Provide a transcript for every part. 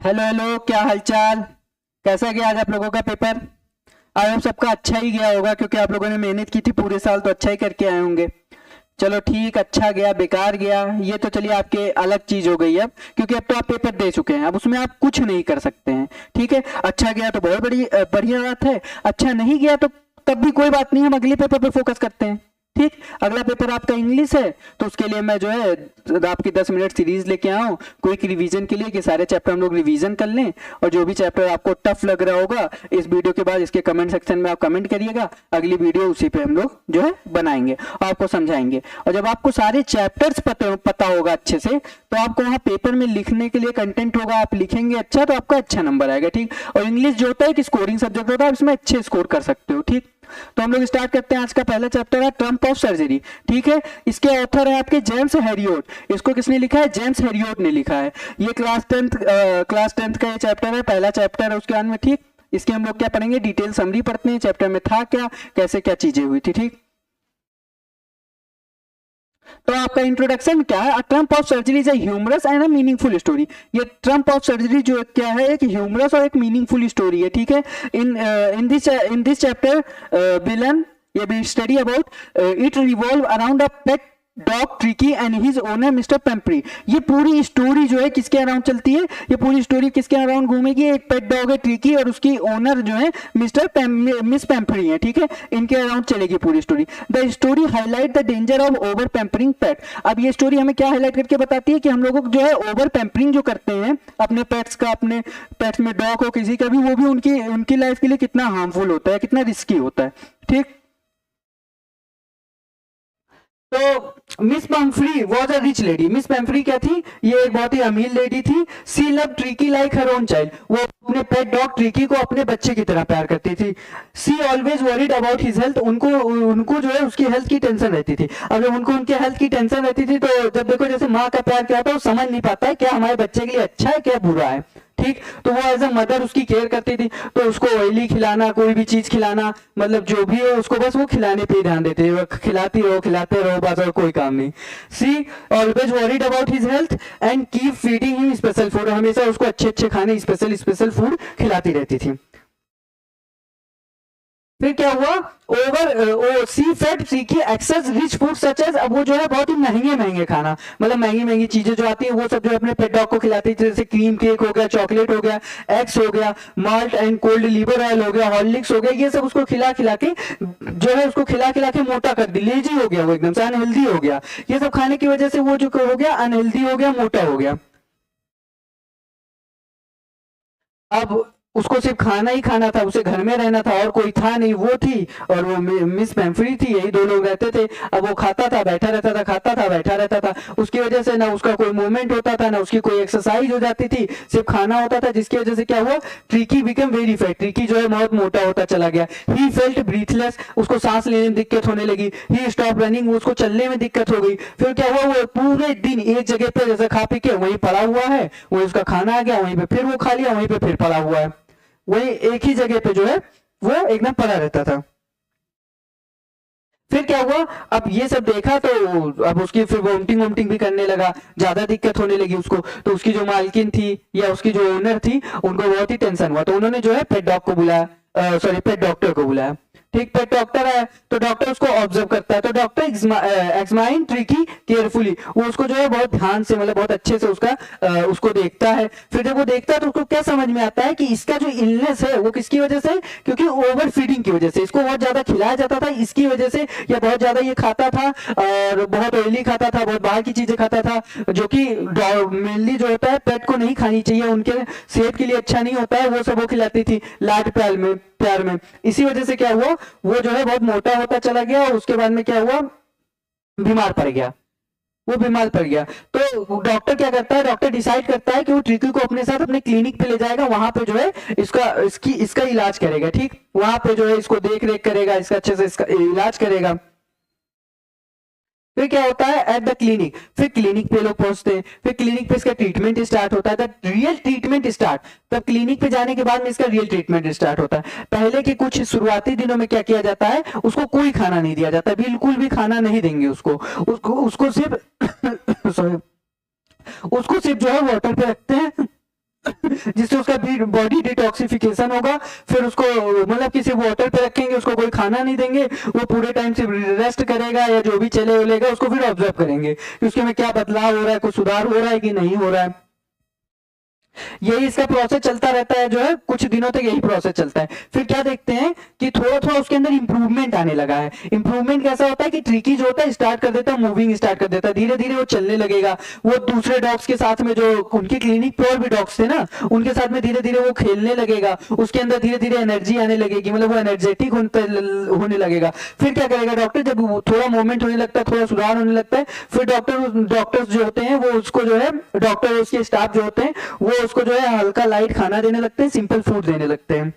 Hello hello, क्या हालचाल। कैसा गया आज आप लोगों का पेपर। आज आप सबका अच्छा ही गया होगा क्योंकि आप लोगों ने मेहनत की थी पूरे साल, तो अच्छा ही करके आए होंगे। चलो ठीक, अच्छा गया बेकार गया ये तो चलिए आपके अलग चीज हो गई अब, क्योंकि अब तो आप पेपर दे चुके हैं, अब उसमें आप कुछ नहीं कर सकते हैं। ठीक है, अच्छा गया तो बहुत बड़ी बढ़िया बात है, अच्छा नहीं गया तो तब भी कोई बात नहीं, हम अगले पेपर पे फोकस करते हैं। ठीक, अगला पेपर आपका इंग्लिश है, तो उसके लिए मैं जो है आपकी 10 मिनट सीरीज लेके आऊँ क्विक रिवीजन के लिए, कि सारे चैप्टर हम लोग रिवीजन कर लें। और जो भी चैप्टर आपको टफ लग रहा होगा इस वीडियो के बाद इसके कमेंट सेक्शन में आप कमेंट करिएगा, अगली वीडियो उसी पे हम लोग जो है बनाएंगे और आपको समझाएंगे। और जब आपको सारे चैप्टर्स पता होगा अच्छे से, तो आपको वहाँ पेपर में लिखने के लिए कंटेंट होगा, आप लिखेंगे अच्छा तो आपका अच्छा नंबर आएगा। ठीक, और इंग्लिश जो होता है कि स्कोरिंग सब्जेक्ट होता है, आप इसमें अच्छे स्कोर कर सकते हो। ठीक, तो हम लोग स्टार्ट करते हैं। आज का पहला चैप्टर है ट्रम्प ऑफ सर्जरी। ठीक है, इसके ऑथर है आपके जेम्स हैरियोट। इसको किसने लिखा है? जेम्स हैरियोट ने लिखा है। ये क्लास टेंथ का ये चैप्टर है, पहला चैप्टर है उसके बाद में। ठीक, इसके हम लोग क्या पढ़ेंगे, डिटेल समरी पढ़ते हैं, चैप्टर में था क्या, कैसे क्या चीजें हुई थी। ठीक, तो आपका इंट्रोडक्शन क्या है? Triumph of surgery is a humorous and a meaningful story. ये ट्रम्प ऑफ सर्जरी जो क्या है, एक ह्यूमरस और एक मीनिंगफुल स्टोरी है। ठीक है, इन दिस चैप्टर विलन ये भी study about it revolve around a pet dog Tricky and his owner mister Pumphrey. ये पूरी स्टोरी जो है किसके अराउंड चलती है? ये पूरी स्टोरी किसके अराउंड घूमेगी? एक पेट डॉग है ट्रिकी और उसकी ओनर जो है मिस पेम्परी है। ठीक है, इनके अराउंड चलेगी पूरी story. The story highlight the danger of over pampering pet. अब ये स्टोरी हमें क्या हाईलाइट करके बताती है कि हम लोग जो है ओवर पेम्परिंग जो करते हैं अपने पेट्स का, अपने पेट्स में डॉग हो किसी का भी, वो भी उनकी लाइफ के लिए कितना हार्मफुल होता है, कितना रिस्की होता है। ठीक, तो miss Pumphrey was a rich lady. Miss Pumphrey क्या थी? ये एक बहुत ही अमीर लेडी थी। She love Tricky like her own child. वो अपने पेट डॉग ट्रिकी को अपने बच्चे की तरह प्यार करती थी। She always worried about his health. उनको उनको जो है उसकी हेल्थ की टेंशन रहती थी। अब जब उनको उनके हेल्थ की टेंशन रहती थी, तो जब देखो जैसे माँ का प्यार क्या होता है, वो समझ नहीं पाता है क्या हमारे बच्चे के लिए अच्छा है क्या बुरा है। ठीक, तो वो एज अ मदर उसकी केयर करती थी, तो उसको ऑयली खिलाना, कोई भी चीज खिलाना, मतलब जो भी हो उसको बस वो खिलाने पे ही ध्यान देते हैं, खिलाती रहो खिलाते रहो बस, और कोई काम नहीं। She always worried about his health and keep feeding him special food. हमेशा उसको अच्छे अच्छे खाने, स्पेशल स्पेशल फूड खिलाती रहती थी। फिर क्या हुआ? ओवर सी फेड सीखी excess rich food such as. अब वो जो है बहुत ही महंगे महंगे खाना, मतलब महंगी महंगी चीजें जो आती है वो सब जो है अपने पेट डॉग को खिलाती है, जैसे क्रीम केक हो गया, चॉकलेट हो गया, एग्स हो गया, malt and cold liver oil हो गया, हॉर्लिक्स हो गया। ये सब उसको खिला खिला के जो है उसको खिला खिला के मोटा कर दी, लेजी हो गया वो, एकदम से अनहेल्दी हो गया। ये सब खाने की वजह से वो जो हो गया अनहेल्दी हो गया, मोटा हो गया। अब उसको सिर्फ खाना ही खाना था, उसे घर में रहना था और कोई था नहीं, वो थी और वो मिस पेम्फ्री थी, यही दो लोग रहते थे। अब वो खाता था बैठा रहता था, खाता था बैठा रहता था। उसकी वजह से ना उसका कोई मूवमेंट होता था, ना उसकी कोई एक्सरसाइज हो जाती थी, सिर्फ खाना होता था, जिसकी वजह से क्या हुआ? Tricky become very fat. Tricky जो है बहुत मोटा होता चला गया। He felt breathless. उसको सांस लेने में दिक्कत होने लगी। ही स्टॉप रनिंग। उसको चलने में दिक्कत हो गई। फिर क्या हुआ? वो पूरे दिन एक जगह पे जैसे खा पी के वहीं पड़ा हुआ है, वहीं उसका खाना आ गया, वहीं पे फिर वो खा लिया, वहीं पे फिर पड़ा हुआ है, वही एक ही जगह पे जो है वो एकदम पड़ा रहता था। फिर क्या हुआ? अब ये सब देखा तो अब उसकी फिर वोमिटिंग वोमिटिंग भी करने लगा, ज्यादा दिक्कत होने लगी उसको। तो उसकी जो मालकिन थी या उसकी जो ओनर थी, उनको बहुत ही टेंशन हुआ, तो उन्होंने जो है पेट डॉग को बुलाया, सॉरी पेट डॉक्टर को बुलाया। ठीक, पेट डॉक्टर है तो डॉक्टर उसको ऑब्जर्व करता है, तो डॉक्टर एक्समाइन ट्रिकी केयरफुली। वो उसको जो है बहुत ध्यान से, मतलब बहुत अच्छे से उसको देखता है। फिर जब वो देखता है तो उसको क्या समझ में आता है कि इसका जो इलनेस है वो किसकी वजह से? क्योंकि ओवर फीडिंग की वजह से, इसको बहुत ज्यादा खिलाया जाता था इसकी वजह से, या बहुत ज्यादा ये खाता था और बहुत ऑयली खाता था, बहुत बाहर की चीजें खाता था, जो कि मेनली जो होता है पेट को नहीं खानी चाहिए, उनके सेहत के लिए अच्छा नहीं होता है, वो सब वो खिलाती थी लाड प्यार में। इसी वजह से क्या हुआ? वो जो है बहुत मोटा होता चला गया और उसके बाद में क्या हुआ? बीमार पड़ गया। वो बीमार पड़ गया तो डॉक्टर क्या करता है? डॉक्टर डिसाइड करता है कि वो ट्रिकी को अपने साथ अपने क्लिनिक पे ले जाएगा, वहां पे जो है इसका इलाज करेगा। ठीक, वहां पे जो है इसको देख रेख करेगा, इसका अच्छे से इसका इलाज करेगा। फिर क्या होता है? एट द क्लिनिक, फिर क्लिनिक पे लोग पहुंचते हैं, फिर क्लिनिक पे इसका ट्रीटमेंट स्टार्ट होता है, द रियल ट्रीटमेंट स्टार्ट। तब क्लिनिक पे जाने के बाद में इसका रियल ट्रीटमेंट स्टार्ट होता है। पहले के कुछ शुरुआती दिनों में क्या किया जाता है? उसको कोई खाना नहीं दिया जाता, बिल्कुल भी खाना नहीं देंगे उसको सिर्फ सॉरी, उसको सिर्फ जो है वाटर पे रखते हैं जिससे उसका बॉडी डिटॉक्सिफिकेशन होगा। फिर उसको मतलब किसी वाटर पे रखेंगे, उसको कोई खाना नहीं देंगे, वो पूरे टाइम से रेस्ट करेगा या जो भी चले उलेगा उसको फिर ऑब्जर्व करेंगे कि उसके में क्या बदलाव हो रहा है, कुछ सुधार हो रहा है कि नहीं हो रहा है। यही इसका प्रोसेस चलता रहता है, जो है कुछ दिनों तक यही प्रोसेस चलता है। फिर क्या देखते हैं कि थोड़ा थोड़ा उसके अंदर इंप्रूवमेंट आने लगा है। इंप्रूवमेंट कैसा होता है कि ट्रिकी जो होता है स्टार्ट कर देता है, मूविंग स्टार्ट कर देता है, धीरे धीरे वो चलने लगेगा। वो दूसरे डॉग्स के साथ में, जो उनकी क्लिनिक पे और भी डॉग्स थे ना, उनके साथ में धीरे धीरे वो खेलने लगेगा, उसके अंदर धीरे धीरे एनर्जी आने लगेगी, मतलब वो एनर्जेटिक होने लगेगा। फिर क्या करेगा डॉक्टर, जब थोड़ा मूवमेंट होने लगता है, थोड़ा सुधार होने लगता है, फिर डॉक्टर्स जो होते हैं वो उसको जो है, डॉक्टर उसके स्टाफ जो होते हैं वो उसको जो है हल्का लाइट खाना देने लगते हैं, सिंपल फूड देने लगते हैं।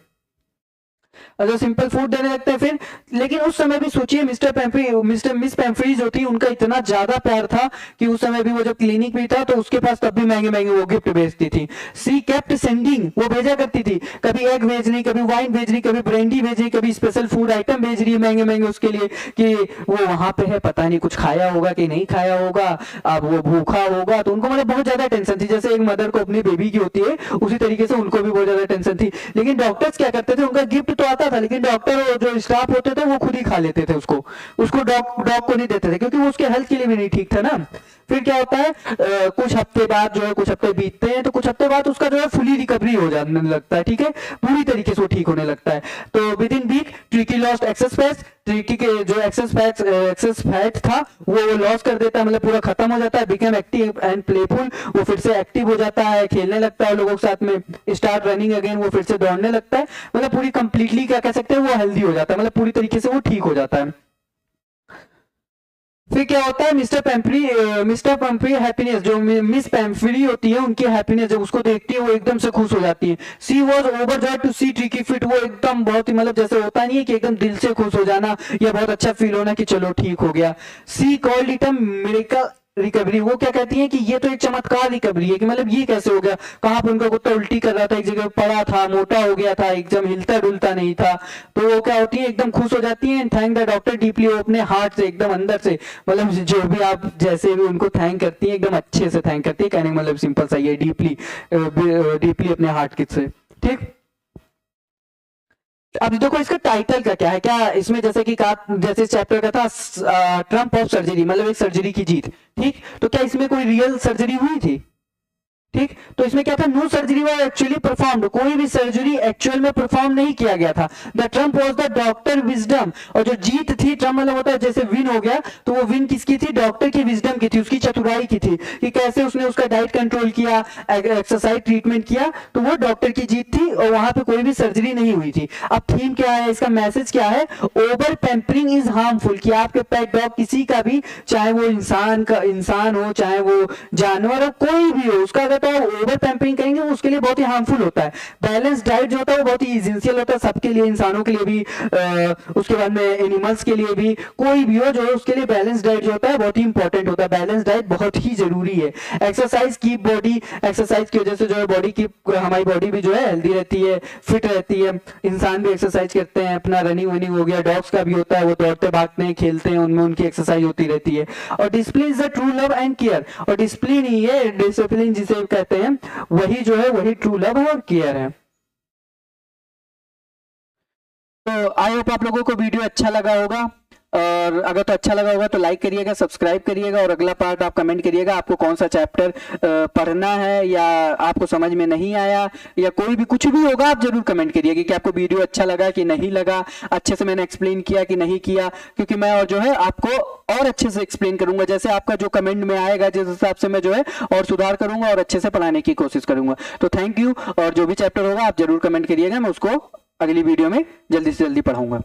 अगर सिंपल फूड देने लगते हैं फिर, लेकिन उस समय भी सोचिए मिस पैम्फ्री जो थी उनका इतना ज्यादा प्यार था कि उस समय भी वो जब क्लिनिक भी था तो उसके पास तब भी महंगे महंगे वो गिफ्ट भेजती थी। सी केप्ट सेंडिंग, वो भेजा करती थी, कभी एग भेज रही, कभी वाइन भेज रही, कभी ब्रांडी भेज रही, कभी स्पेशल फूड आइटम भेज रही है महंगे महंगे उसके लिए कि वो वहां पे है, पता नहीं कुछ खाया होगा कि नहीं खाया होगा, अब वो भूखा होगा। तो उनको मतलब बहुत ज्यादा टेंशन थी, जैसे एक मदर को अपनी बेबी की होती है उसी तरीके से उनको भी बहुत ज्यादा टेंशन थी। लेकिन डॉक्टर्स क्या करते थे, उनका गिफ्ट तो आता था लेकिन डॉक्टर जो स्टाफ होते थे वो खुद ही खा लेते थे उसको डॉग को नहीं देते थे, क्योंकि वो उसके हेल्थ के लिए भी नहीं ठीक था ना। फिर क्या होता है, कुछ हफ्ते बाद जो है, कुछ हफ्ते बीतते हैं तो कुछ हफ्ते बाद उसका जो है फुली रिकवरी हो जाने लगता है, ठीक है, पूरी तरीके से वो ठीक होने लगता है। तो within week Tricki lost excess fat, Tricki के जो एक्सेस फैट था वो लॉस कर देता है, मतलब पूरा खत्म हो जाता है, बिकम एक्टिव एंड प्लेफुल, वो फिर से एक्टिव हो जाता है, खेलने लगता है लोगों के साथ में, स्टार्ट रनिंग अगेन, वो फिर से दौड़ने लगता है, मतलब पूरी कंप्लीटली क्या कह सकते हैं, वो हेल्दी हो जाता है, मतलब पूरी तरीके से वो ठीक हो जाता है। फिर क्या होता है, मिस्टर पैम्फ्री हैप्पीनेस, जो मिस पैम्फ्री होती है उनकी हैप्पीनेस जब उसको देखती है वो एकदम से खुश हो जाती है। She was overjoyed to see Tricky fit, वो एकदम बहुत ही मतलब जैसे होता नहीं है कि एकदम दिल से खुश हो जाना या बहुत अच्छा फील होना कि चलो ठीक हो गया। She called it a miracle recovery, वो क्या कहती है कि ये तो एक चमत्कार रिकवरी है, कि मतलब ये कैसे हो गया, कहां पर उनका कुत्ता उल्टी कर रहा था, एक जगह पड़ा था, मोटा हो गया था, एकदम हिलता डुलता नहीं था, तो वो क्या होती है एकदम खुश हो जाती है। थैंक द डॉक्टर डीपली, वो अपने हार्ट से एकदम अंदर से, मतलब जो भी आप जैसे भी उनको थैंक करती है एकदम अच्छे से थैंक करती है, कहने का मतलब सिंपल सा ये डीपली अपने हार्ट से, ठीक। अब देखो इसका टाइटल का क्या है, क्या इसमें जैसे कि जैसे चैप्टर का था ट्रम्प ऑफ सर्जरी, मतलब एक सर्जरी की जीत, ठीक। तो क्या इसमें कोई रियल सर्जरी हुई थी, ठीक। तो इसमें क्या था, no surgery was actually performed, कोई भी सर्जरी एक्चुअल में परफॉर्म नहीं किया गया था। The Trump was the doctor wisdom, और जो जीत थी, ट्रम्प मतलब होता है जैसे विन हो गया, तो वो विन किसकी थी, डॉक्टर की विजडम की थी, उसकी चतुराई की थी, कि कैसे उसने उसका डाइट कंट्रोल किया, एक्सरसाइज ट्रीटमेंट किया, तो वो डॉक्टर की जीत थी और वहां पे कोई भी सर्जरी नहीं हुई थी। अब थीम क्या है, इसका मैसेज क्या है, ओवर पैम्परिंग इज हार्मफुल, कि आपके पेट डॉग किसी का भी, चाहे वो इंसान हो, चाहे वो जानवर हो, कोई भी हो, उसका अगर ओवर पैम्परिंग करेंगे वो उसके लिए बहुत ही हार्मफुल होता है। बैलेंस डाइट जो होता है वो बहुत ही इसेंशियल होता है सबके लिए, इंसानों के लिए भी, उसके बाद में एनिमल्स के लिए भी, कोई भी हो जो है उसके लिए बैलेंस डाइट जो होता है बहुत ही इंपॉर्टेंट होता है। बैलेंस डाइट बहुत ही जरूरी है। एक्सरसाइज की बॉडी, एक्सरसाइज की वजह से जो है बॉडी की, हमारी बॉडी भी जो है हेल्दी रहती है, फिट रहती है। इंसान भी एक्सरसाइज करते हैं, अपना रनिंग वनिंग हो गया, डॉग्स का भी होता है, वो दौड़ते भागते हैं, खेलते हैं, उनमें उनकी एक्सरसाइज होती रहती है। और discipline is the true love and care, और डिसिप्लिन ही है, डिसिप्लिन जिसे कहते हैं वही जो है वही ट्रू लव है और केयर है। तो आई होप आप लोगों को वीडियो अच्छा लगा होगा, और अगर तो अच्छा लगा होगा तो लाइक करिएगा, सब्सक्राइब करिएगा, और अगला पार्ट आप कमेंट करिएगा आपको कौन सा चैप्टर पढ़ना है, या आपको समझ में नहीं आया, या कोई भी कुछ भी होगा आप जरूर कमेंट करिएगा कि आपको वीडियो अच्छा लगा कि नहीं लगा, अच्छे से मैंने एक्सप्लेन किया कि नहीं किया, क्योंकि मैं और जो है आपको और अच्छे से एक्सप्लेन करूंगा, जैसे आपका जो कमेंट में आएगा जिस हिसाब से मैं जो है और सुधार करूंगा और अच्छे से पढ़ाने की कोशिश करूंगा। तो थैंक यू, और जो भी चैप्टर होगा आप जरूर कमेंट करिएगा, मैं उसको अगली वीडियो में जल्दी से जल्दी पढ़ाऊंगा।